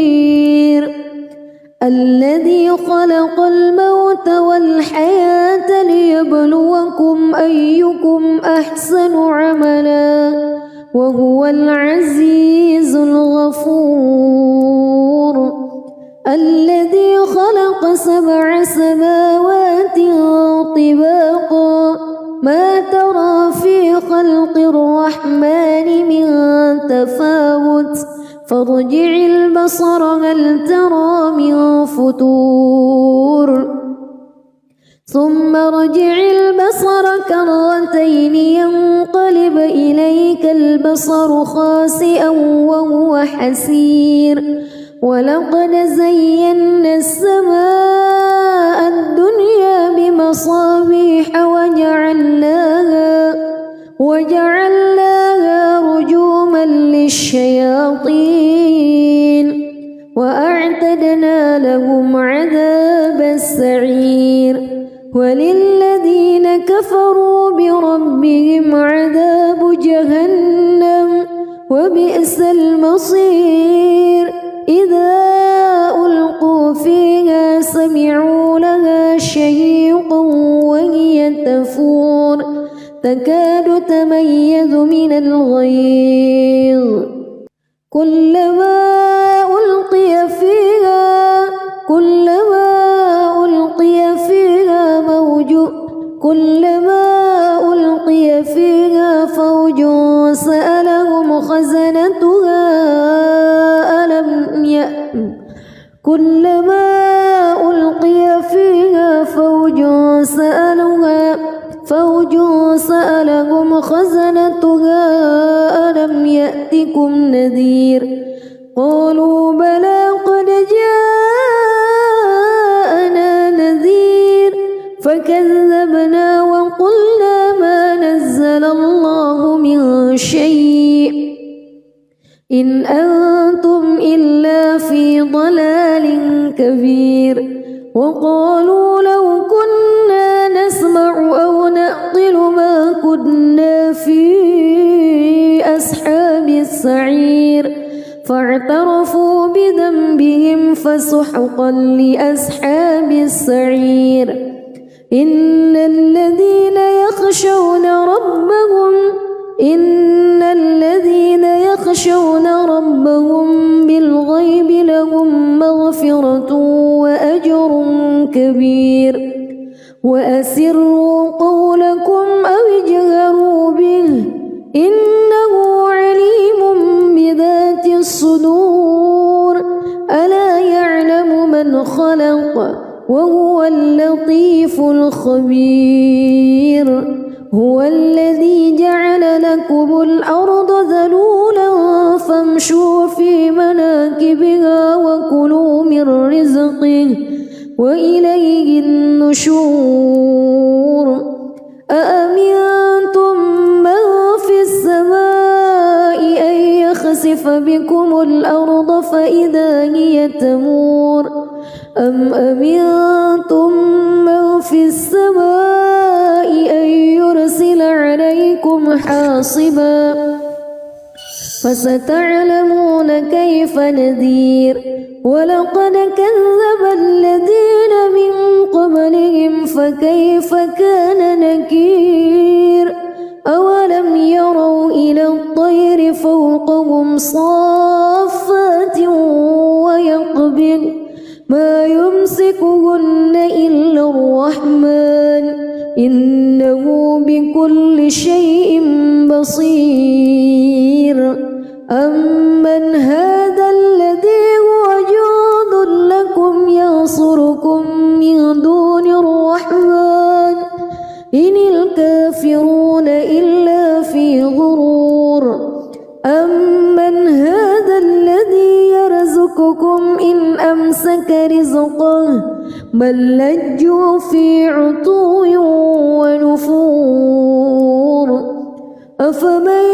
الذي خلق الموت والحياة ليبلوكم أيكم أحسن عملا وهو العزيز الغفور الذي خلق 7 سماوات طباقا ما ترى في خلق الرحمن من تفاوت فارجع البصر هل ترى من فطور ثم ارجع البصر كرتين ينقلب إليك البصر خاسئا وهو حسير ولقد زينا السماء الدنيا بمصابيح وجعلناها رجوما للشياطين وأعتدنا لهم عذاب السعير وللذين كفروا بربهم عذاب جهنم وبئس المصير إذا ألقوا فيها سمعوا لها شهيقا وهي تفور تكاد تميز من الغيظ كلما ألقي فيها فوج سألهم خزنتها كلما ألقي فيها فوج سألهم خزنتها ألم يأتكم نذير قالوا بلى قد جاءنا نذير فكذبنا وقلنا ما نزل الله من شيء إن أنتم إلا في ضلال كبير وقالوا لو كنا نسمع أو نعقل ما كنا في أصحاب السعير فاعترفوا بذنبهم فسحقا لأصحاب السعير إن الذين يخشون ربهم بالغيب لهم مغفرة وأجر كبير وأسروا قولكم أو اجهروا به إنه عليم بذات الصدور ألا يعلم من خلق وهو اللطيف الخبير هو الذي جعل لكم الأرض ذلولا فامشوا في مناكبها وكلوا من رزقه وإليه النشور أأمنتم من في السماء أن يخسف بكم الأرض فإذا هي تمور أم أمنتم من في السماء أن يرسل عليكم حاصبا فستعلمون كيف نذير ولقد كذب الذين من قبلهم فكيف كان نكير أولم يروا إلى الطير فوقهم فوقهم صافات ويقبض ما يمسكهن إلا الرحمن إنه بكل شيء بصير أمن هذا الذي هو جند لكم ينصركم من دون الرحمن إن الكافرون إلا في غرور أمن هذا الذي يرزقكم إن أمسك رزقه بل لجوا في عتو ونفور أفمن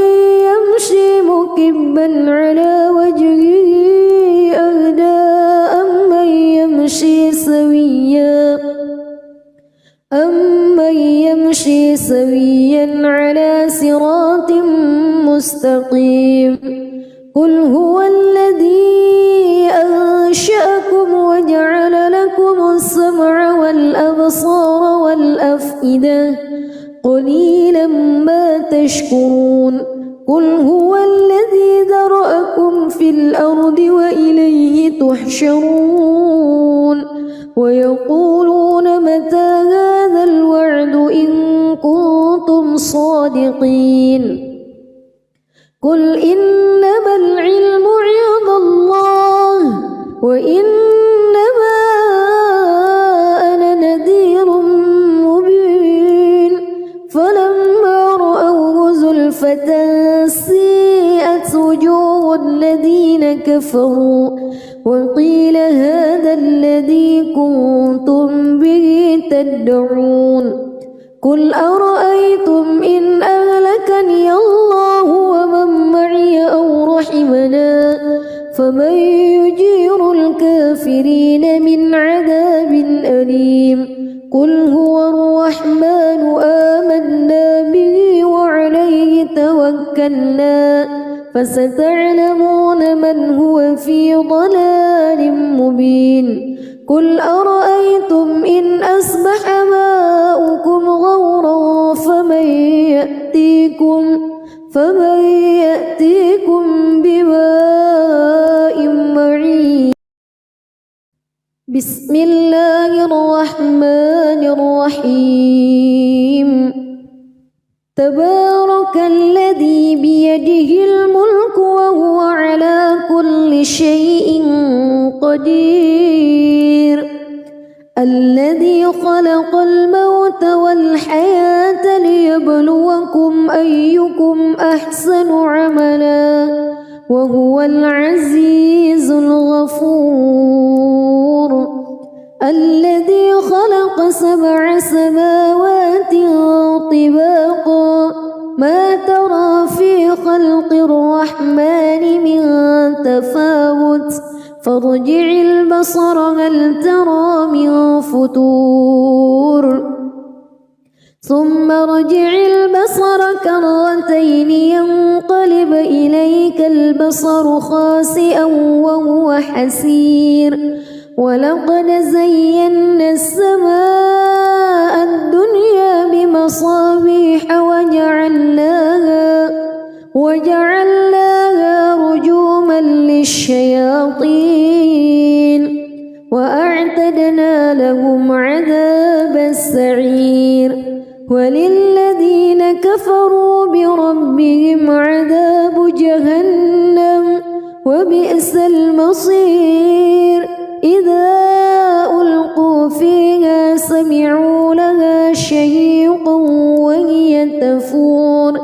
يمشي مكبا على وجهه أهدى أمن يمشي سويا على صراط مستقيم قل هو الذي أنشأكم وجعل لكم السمع والأبصار والأفئدة قليلا ما تشكرون قل هو الذي ذرأكم في الأرض وإليه تحشرون ويقولون متى هذا الوعد إن كنتم صادقين قل إنما العلم عند الله وإنما أنا نذير مبين فلما رأوه زلفة سيئت وجوه الذين كفروا وقيل هذا الذي كنتم به تدعون قل أرأيتم إن أهلكني الله ومن معي أو رحمنا فمن يجير الكافرين من عذاب أليم قل هو الرحمن آمنا به وعليه توكلنا فستعلمون من هو في ضلال مبين قل أرأيتم إن أصبح ماؤكم غورا فمن يأتيكم بماء معين بسم الله الرحمن الرحيم تبارك الذي بيده الملك وهو على كل شيء قدير الذي خلق الموت والحياة ليبلوكم أيكم أحسن عملا وهو العزيز الغفور الذي خلق 7 سماوات طباقا ما ترى في خلق الرحمن من تفاوت فارجع البصر هل ترى من فتور ثم ارجع البصر كرتين ينقلب إليك البصر خاسئا وهو حسير ولقد زينا السماء الدنيا بمصابيح وجعلناها رجوما للشياطين وأعتدنا لهم عذاب السعير وللذين كفروا بربهم عذاب جهنم وبئس المصير إذا ألقوا فيها سمعوا لها شهيقا وهي تفور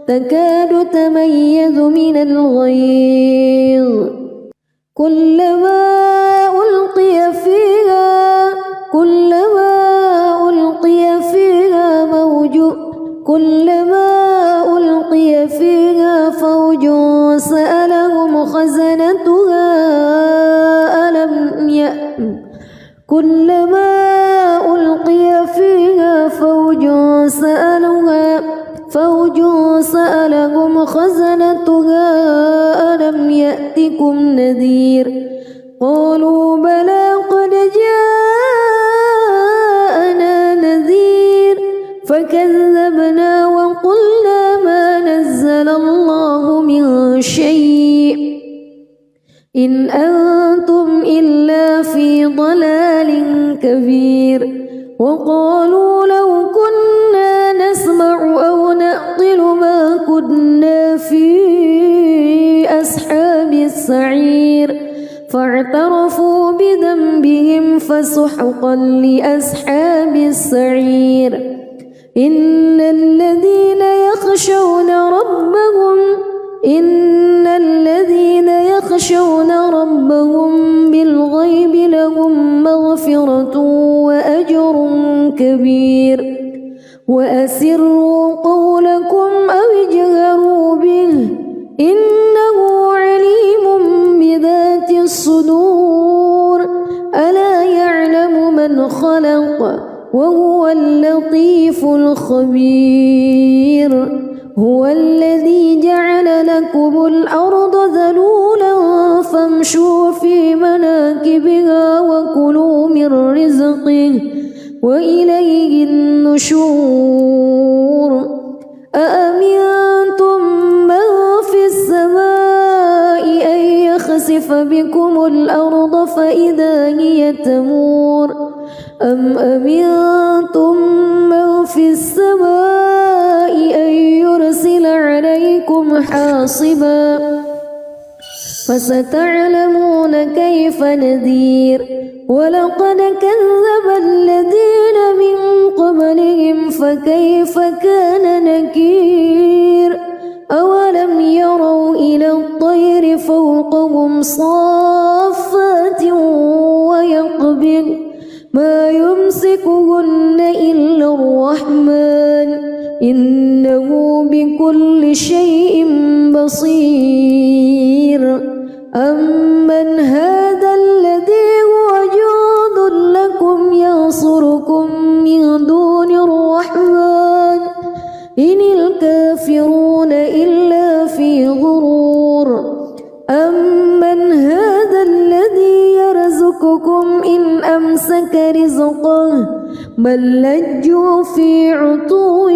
تكاد تميز من الغيظ كلما ألقي فيها فوج سألهم خزنتها كلما ألقي فيها فوج سألهم خزنتها ألم يأتكم نذير قالوا بلى قد جاءنا نذير فكذبنا وقلنا ما نزل الله من شيء إن أنتم إلا في ضلال كبير وقالوا لو كنا نسمع أو نعقل ما كنا في أصحاب السعير فاعترفوا بذنبهم فسحقا لأصحاب السعير إن الذين يخشون ربهم بالغيب لهم مغفرة وأجر كبير وأسروا قولكم أو اجهروا به إنه عليم بذات الصدور ألا يعلم من خلق وهو اللطيف الخبير هو الذي جعل لكم الأرض ذلولا فامشوا في مناكبها وكلوا من رزقه وإليه النشور أأمنتم من في السماء أن يخسف بكم الأرض فإذا هي تمور أم أمنتم من في السماء أن يرسل عليكم حاصبا فستعلمون كيف نذير ولقد كذب الذين من قبلهم فكيف كان نكير أولم يروا إلى الطير فوقهم صافات ويقبض ما يمسكهن إلا الرحمن إنه بكل شيء بصير أمن هذا الذي هو جند لكم ينصركم من دون الرحمن إن الكافرون إلا في غرور أمن هذا الذي يرزقكم إن أمسك رزقه بل لجوا في عتو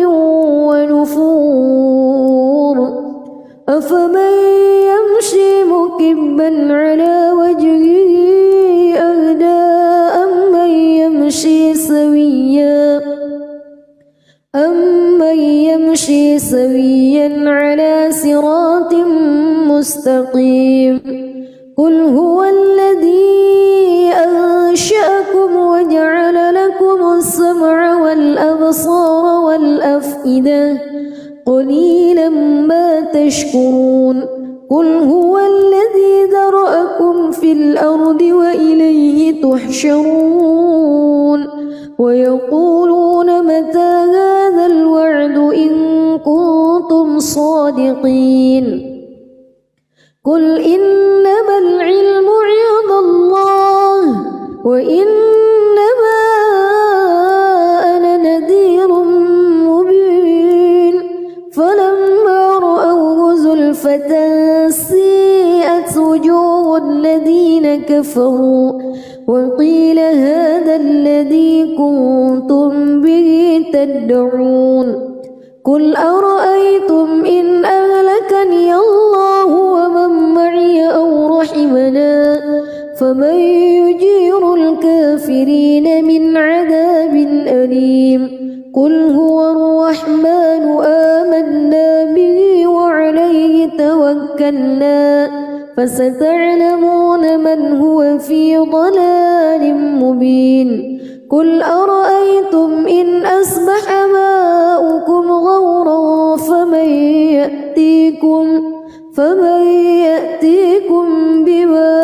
ونفور أفمن يمشي مكبا على وجهه أهدى أمن يمشي سويا على صراط مستقيم قل هو الذي أنشأكم وجعل لكم السمع والأبصار والأفئدة قليلا ما تشكرون قل هو الذي ذرأكم في الأرض وإليه تحشرون ويقولون متى هذا الوعد إن كنتم صادقين قل إنما العلم عند الله وإنما أنا نذير مبين فلما رأوه زلفة سيئت وجوه الذين كفروا وقيل هذا الذي كنتم به تدعون قل أرأيتم إن أهلكني الله ومن معي أو رحمنا فمن يجير الكافرين من عذاب أليم قل هو الرحمن آمنا به وعليه توكلنا فستعلمون من هو في ضلال مبين قل أرأيتم إن أصبح ماؤكم غورا فمن يأتيكم بماء